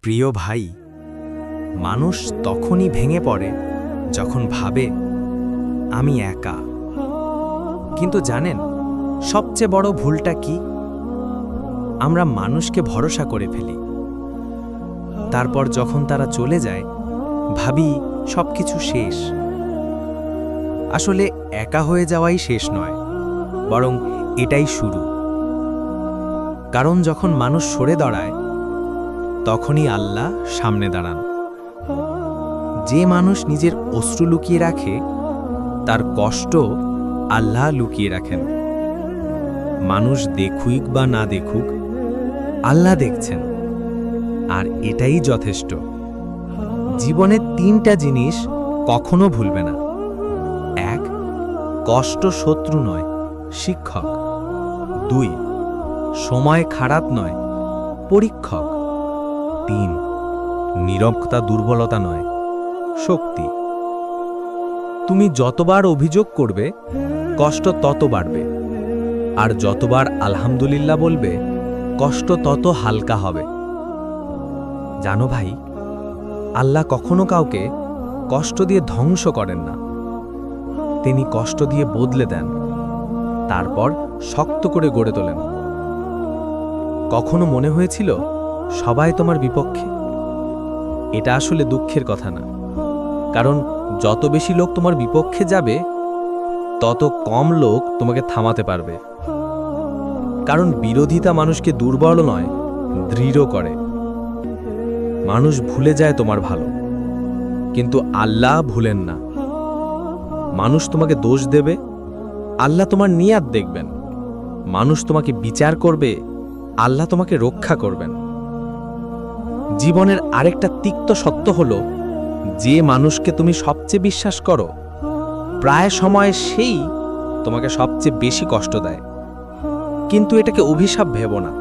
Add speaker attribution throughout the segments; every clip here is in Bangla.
Speaker 1: প্রিয় ভাই, মানুষ তখনই ভেঙে পড়ে যখন ভাবে আমি একা। কিন্তু জানেন সবচেয়ে বড় ভুলটা কি? আমরা মানুষকে ভরসা করে ফেলি, তারপর যখন তারা চলে যায় ভাবি সবকিছু শেষ। আসলে একা হয়ে যাওয়াই শেষ নয়, বরং এটাই শুরু। কারণ যখন মানুষ সরে দাঁড়ায় তখনই আল্লাহ সামনে দাঁড়ান। যে মানুষ নিজের অশ্রু লুকিয়ে রাখে তার কষ্ট আল্লাহ লুকিয়ে রাখেন। মানুষ দেখুক বা না দেখুক, আল্লাহ দেখছেন, আর এটাই যথেষ্ট। জীবনের 3টা জিনিস কখনো ভুলবে না। 1, কষ্ট শত্রু নয়, শিক্ষক। 2, সময় খারাপ নয়, পরীক্ষক। 3, নীরবতা দুর্বলতা নয়, শক্তি। তুমি যতবার অভিযোগ করবে কষ্ট তত বাড়বে, আর যতবার আলহামদুলিল্লাহ বলবে কষ্ট তত হালকা হবে। জানো ভাই, আল্লাহ কখনো কাউকে কষ্ট দিয়ে ধ্বংস করেন না, তিনি কষ্ট দিয়ে বদলে দেন, তারপর শক্ত করে গড়ে তোলেন। কখনো মনে হয়েছিল সবাই তোমার বিপক্ষে? এটা আসলে দুঃখের কথা না, কারণ যত বেশি লোক তোমার বিপক্ষে যাবে তত কম লোক তোমাকে থামাতে পারবে। কারণ বিরোধিতা মানুষকে দুর্বল নয়, দৃঢ় করে। মানুষ ভুলে যায় তোমার ভালো, কিন্তু আল্লাহ ভুলেন না। মানুষ তোমাকে দোষ দেবে, আল্লাহ তোমার নিয়াত দেখবেন। মানুষ তোমাকে বিচার করবে, আল্লাহ তোমাকে রক্ষা করবেন। জীবনের আরেকটা তিক্ত সত্য হলো, যে মানুষকে তুমি সবচেয়ে বিশ্বাস করো প্রায় সময় সেই তোমাকে সবচেয়ে বেশি কষ্ট দেয়। কিন্তু এটাকে অভিশাপ ভেবো না,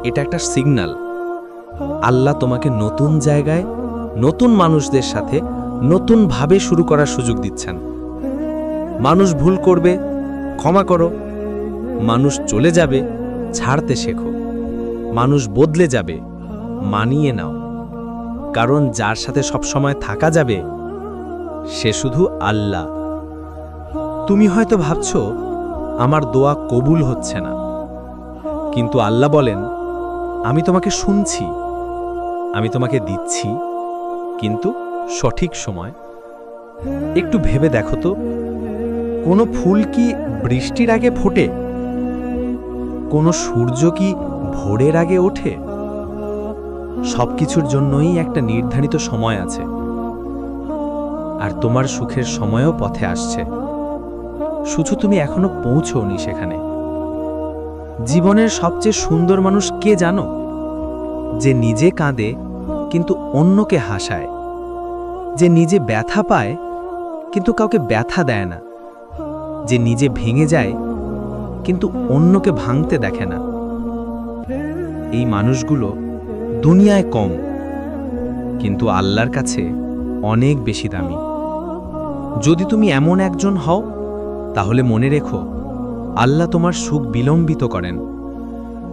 Speaker 1: এটা একটা সিগন্যাল। আল্লাহ তোমাকে নতুন জায়গায়, নতুন মানুষদের সাথে নতুনভাবে শুরু করার সুযোগ দিচ্ছেন। মানুষ ভুল করবে, ক্ষমা করো। মানুষ চলে যাবে, ছাড়তে শেখো। মানুষ বদলে যাবে, মানিয়ে নাও। কারণ যার সাথে সবসময় থাকা যাবে সে শুধু আল্লাহ। তুমি হয়তো ভাবছো আমার দোয়া কবুল হচ্ছে না, কিন্তু আল্লাহ বলেন আমি তোমাকে শুনছি, আমি তোমাকে দিচ্ছি, কিন্তু সঠিক সময়। একটু ভেবে দেখো তো, কোনো ফুল কি বৃষ্টির আগে ফোটে? কোনো সূর্য কি ভোরের আগে ওঠে? সবকিছুর জন্যই একটা নির্ধারিত সময় আছে, আর তোমার সুখের সময়ও পথে আসছে, শুধু তুমি এখনো পৌঁছওনি সেখানে। জীবনের সবচেয়ে সুন্দর মানুষ কে জানো? যে নিজে কাঁদে কিন্তু অন্যকে হাসায়, যে নিজে ব্যথা পায় কিন্তু কাউকে ব্যথা দেয় না, যে নিজে ভেঙে যায় কিন্তু অন্যকে ভাঙতে দেখে না। এই মানুষগুলো দুনিয়ায় কম, কিন্তু আল্লাহর কাছে অনেক বেশি দামি। যদি তুমি এমন একজন হও তাহলে মনে রেখো, আল্লাহ তোমার সুখ বিলম্বিত করেন,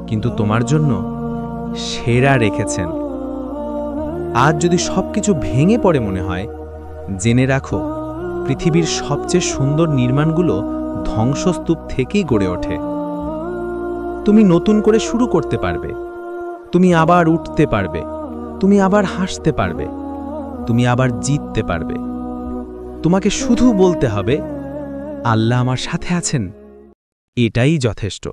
Speaker 1: কিন্তু তোমার জন্য সেরা রেখেছেন। আজ যদি সবকিছু ভেঙে পড়ে মনে হয়, জেনে রাখো পৃথিবীর সবচেয়ে সুন্দর নির্মাণগুলো ধ্বংসস্তূপ থেকেই গড়ে ওঠে। তুমি নতুন করে শুরু করতে পারবে, তুমি আবার উঠতে পারবে, তুমি আবার হাসতে পারবে, তুমি আবার জিততে পারবে। তোমাকে শুধু বলতে হবে আল্লাহ আমার সাথে আছেন, এটাই যথেষ্ট।